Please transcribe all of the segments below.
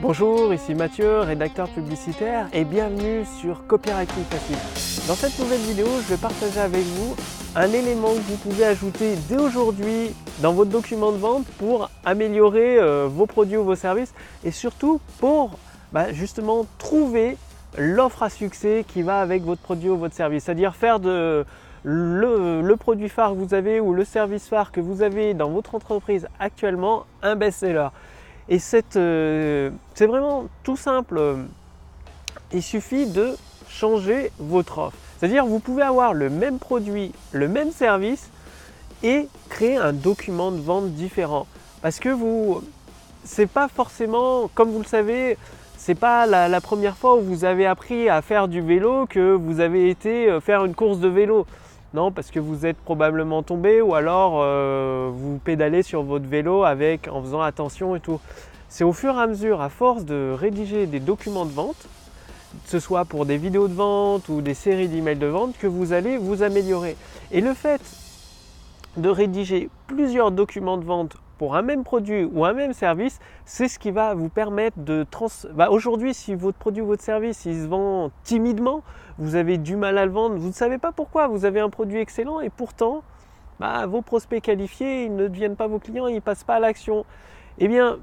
Bonjour, ici Mathieu, rédacteur publicitaire et bienvenue sur Copywriting Facile. Dans cette nouvelle vidéo, je vais partager avec vous un élément que vous pouvez ajouter dès aujourd'hui dans votre document de vente pour améliorer vos produits ou vos services et surtout pour justement trouver l'offre à succès qui va avec votre produit ou votre service. C'est-à-dire faire de le produit phare que vous avez ou le service phare que vous avez dans votre entreprise actuellement un best-seller. Et c'est vraiment tout simple. Il suffit de changer votre offre. C'est-à-dire vous pouvez avoir le même produit, le même service et créer un document de vente différent. Parce que c'est pas forcément, comme vous le savez, c'est pas la première fois où vous avez appris à faire du vélo que vous avez été faire une course de vélo. Non, parce que vous êtes probablement tombé ou alors vous pédalez sur votre vélo en faisant attention et tout. C'est au fur et à mesure, à force de rédiger des documents de vente, que ce soit pour des vidéos de vente ou des séries d'emails de vente, que vous allez vous améliorer. Et le fait de rédiger plusieurs documents de vente pour un même produit ou un même service, c'est ce qui va vous permettre de aujourd'hui, si votre produit ou votre service il se vend timidement, vous avez du mal à le vendre, vous ne savez pas pourquoi, vous avez un produit excellent et pourtant, vos prospects qualifiés, ils ne deviennent pas vos clients, ils ne passent pas à l'action. Eh bien,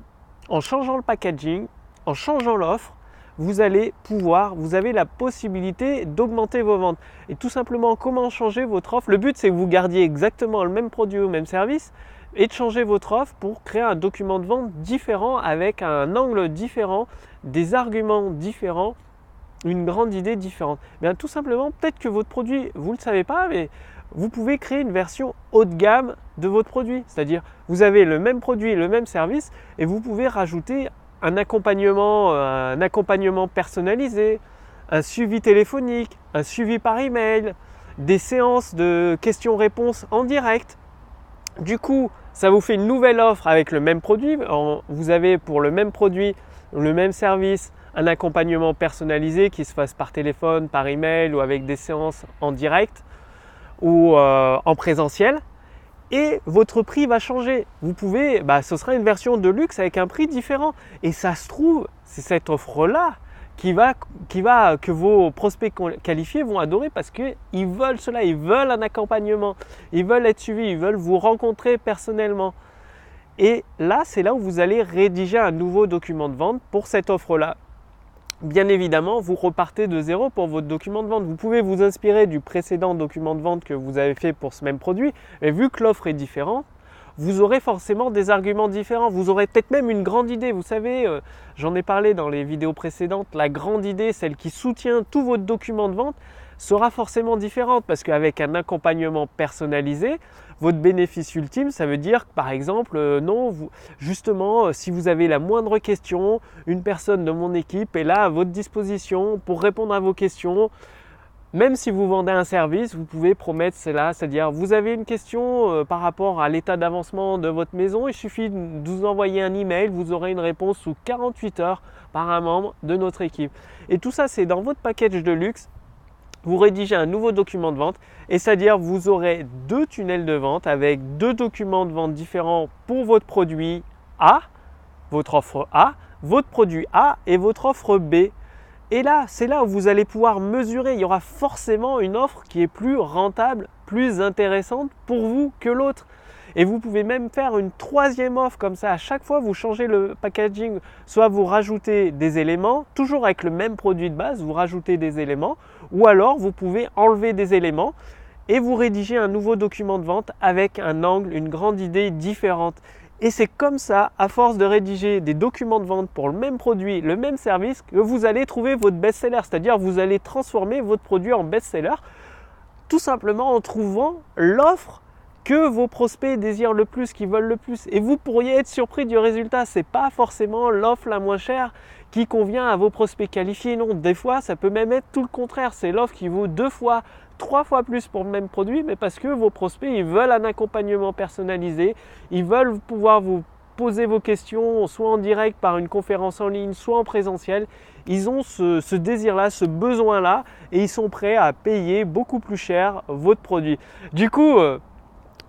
en changeant le packaging, en changeant l'offre, vous avez la possibilité d'augmenter vos ventes. Et tout simplement, comment changer votre offre? Le but, c'est que vous gardiez exactement le même produit ou le même service et de changer votre offre pour créer un document de vente différent avec un angle différent, des arguments différents, une grande idée différente. Bien, tout simplement, peut-être que votre produit, vous ne le savez pas, mais vous pouvez créer une version haut de gamme de votre produit. C'est-à-dire, vous avez le même produit, le même service et vous pouvez rajouter un accompagnement personnalisé, un suivi téléphonique, un suivi par email, des séances de questions-réponses en direct. Du coup, ça vous fait une nouvelle offre avec le même produit. Vous avez pour le même produit, le même service, un accompagnement personnalisé qui se fasse par téléphone, par email ou avec des séances en direct ou en présentiel. Et votre prix va changer. Vous pouvez, ce sera une version de luxe avec un prix différent. Et ça se trouve, c'est cette offre-là que vos prospects qualifiés vont adorer parce qu'ils veulent cela, ils veulent un accompagnement, ils veulent être suivis, ils veulent vous rencontrer personnellement. Et là, c'est là où vous allez rédiger un nouveau document de vente pour cette offre-là. Bien évidemment, vous repartez de zéro pour votre document de vente. Vous pouvez vous inspirer du précédent document de vente que vous avez fait pour ce même produit, mais vu que l'offre est différente, vous aurez forcément des arguments différents. Vous aurez peut-être même une grande idée. Vous savez, j'en ai parlé dans les vidéos précédentes, la grande idée, celle qui soutient tout votre document de vente, sera forcément différente parce qu'avec un accompagnement personnalisé, votre bénéfice ultime, ça veut dire que par exemple, si vous avez la moindre question, une personne de mon équipe est là à votre disposition pour répondre à vos questions. Même si vous vendez un service, vous pouvez promettre cela, c'est-à-dire vous avez une question par rapport à l'état d'avancement de votre maison, il suffit de vous envoyer un email, vous aurez une réponse sous 48 heures par un membre de notre équipe. Et tout ça, c'est dans votre package de luxe. Vous rédigez un nouveau document de vente et c'est-à-dire vous aurez deux tunnels de vente avec deux documents de vente différents pour votre produit A, votre offre A, votre produit A et votre offre B. Et là, c'est là où vous allez pouvoir mesurer. Il y aura forcément une offre qui est plus rentable, plus intéressante pour vous que l'autre. Et vous pouvez même faire une troisième offre comme ça. À chaque fois, vous changez le packaging. Soit vous rajoutez des éléments, toujours avec le même produit de base, vous rajoutez des éléments. Ou alors, vous pouvez enlever des éléments et vous rédigez un nouveau document de vente avec un angle, une grande idée différente. Et c'est comme ça, à force de rédiger des documents de vente pour le même produit, le même service, que vous allez trouver votre best-seller. C'est-à-dire vous allez transformer votre produit en best-seller tout simplement en trouvant l'offre que vos prospects désirent le plus, qu'ils veulent le plus. Et vous pourriez être surpris du résultat. Ce n'est pas forcément l'offre la moins chère qui convient à vos prospects qualifiés. Non, des fois, ça peut même être tout le contraire. C'est l'offre qui vaut 2 fois, 3 fois plus pour le même produit, mais parce que vos prospects, ils veulent un accompagnement personnalisé. Ils veulent pouvoir vous poser vos questions, soit en direct par une conférence en ligne, soit en présentiel. Ils ont ce désir-là, ce besoin-là, et ils sont prêts à payer beaucoup plus cher votre produit. Du coup,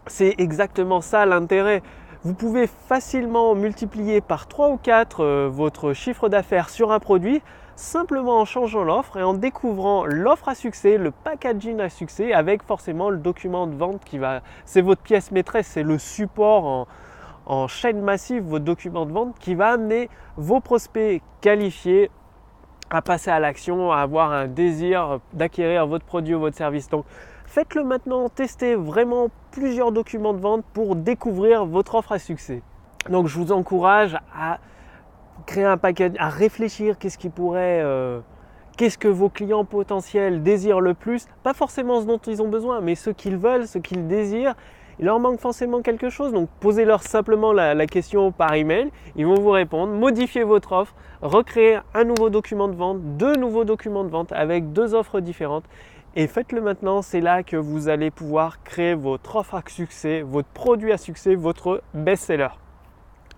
c'est exactement ça l'intérêt. Vous pouvez facilement multiplier par 3 ou 4 votre chiffre d'affaires sur un produit simplement en changeant l'offre et en découvrant l'offre à succès, le packaging à succès avec forcément le document de vente qui va… C'est votre pièce maîtresse, c'est le support en chaîne massive, votre document de vente qui va amener vos prospects qualifiés à passer à l'action, à avoir un désir d'acquérir votre produit ou votre service. Donc faites-le maintenant, testez vraiment plusieurs documents de vente pour découvrir votre offre à succès. Donc je vous encourage à créer un package, à réfléchir qu'est-ce que vos clients potentiels désirent le plus, pas forcément ce dont ils ont besoin, mais ce qu'ils veulent, ce qu'ils désirent. Il leur manque forcément quelque chose, donc posez-leur simplement la question par email, ils vont vous répondre, modifiez votre offre, recréez un nouveau document de vente, 2 nouveaux documents de vente avec 2 offres différentes et faites-le maintenant, c'est là que vous allez pouvoir créer votre offre à succès, votre produit à succès, votre best-seller.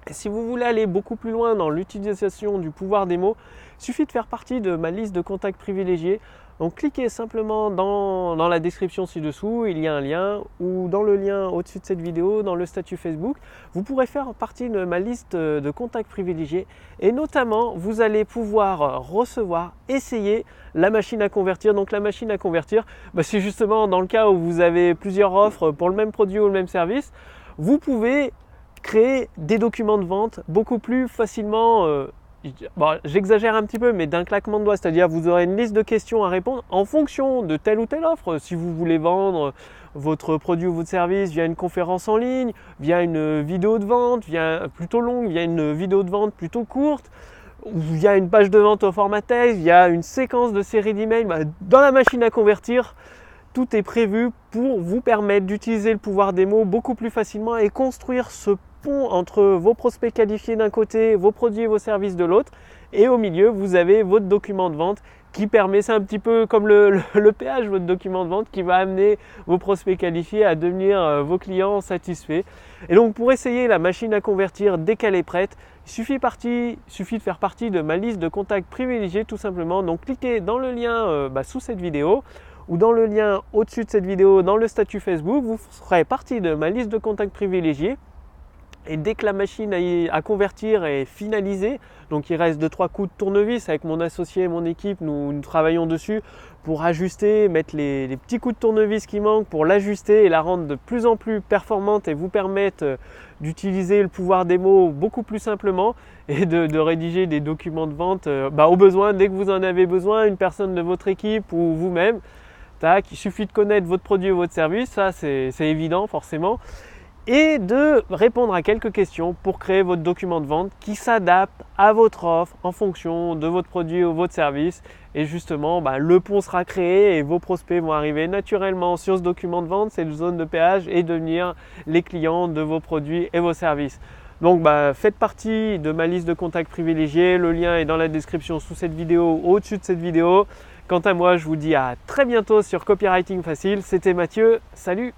Et si vous voulez aller beaucoup plus loin dans l'utilisation du pouvoir des mots, il suffit de faire partie de ma liste de contacts privilégiés. Donc cliquez simplement dans la description ci-dessous, il y a un lien, ou dans le lien au-dessus de cette vidéo, dans le statut Facebook. Vous pourrez faire partie de ma liste de contacts privilégiés et notamment vous allez pouvoir recevoir, essayer la machine à convertir. Donc la machine à convertir, c'est justement dans le cas où vous avez plusieurs offres pour le même produit ou le même service, vous pouvez créer des documents de vente beaucoup plus facilement. J'exagère un petit peu, mais d'un claquement de doigts, c'est-à-dire vous aurez une liste de questions à répondre en fonction de telle ou telle offre. Si vous voulez vendre votre produit ou votre service via une conférence en ligne, via une vidéo de vente, plutôt longue, via une vidéo de vente plutôt courte, ou via une page de vente au format texte, via une séquence de série d'emails, dans la machine à convertir, tout est prévu pour vous permettre d'utiliser le pouvoir des mots beaucoup plus facilement et construire ce pont entre vos prospects qualifiés d'un côté, vos produits et vos services de l'autre. Et au milieu, vous avez votre document de vente qui permet, c'est un petit peu comme le péage, votre document de vente qui va amener vos prospects qualifiés à devenir vos clients satisfaits. Et donc pour essayer la machine à convertir dès qu'elle est prête, il suffit de faire partie de ma liste de contacts privilégiés tout simplement. Donc cliquez dans le lien sous cette vidéo ou dans le lien au-dessus de cette vidéo dans le statut Facebook, vous ferez partie de ma liste de contacts privilégiés. Et dès que la machine à convertir est finalisée, donc il reste 2-3 coups de tournevis avec mon associé et mon équipe, nous travaillons dessus pour ajuster, mettre les petits coups de tournevis qui manquent pour l'ajuster et la rendre de plus en plus performante et vous permettre d'utiliser le pouvoir des mots beaucoup plus simplement et de rédiger des documents de vente au besoin, dès que vous en avez besoin, une personne de votre équipe ou vous-même. Tac, il suffit de connaître votre produit ou votre service, ça c'est évident forcément. Et de répondre à quelques questions pour créer votre document de vente qui s'adapte à votre offre en fonction de votre produit ou votre service. Et justement, le pont sera créé et vos prospects vont arriver naturellement sur ce document de vente, cette zone de péage et devenir les clients de vos produits et vos services. Donc faites partie de ma liste de contacts privilégiés, le lien est dans la description sous cette vidéo, au-dessus de cette vidéo. Quant à moi, je vous dis à très bientôt sur Copywriting Facile. C'était Mathieu, salut!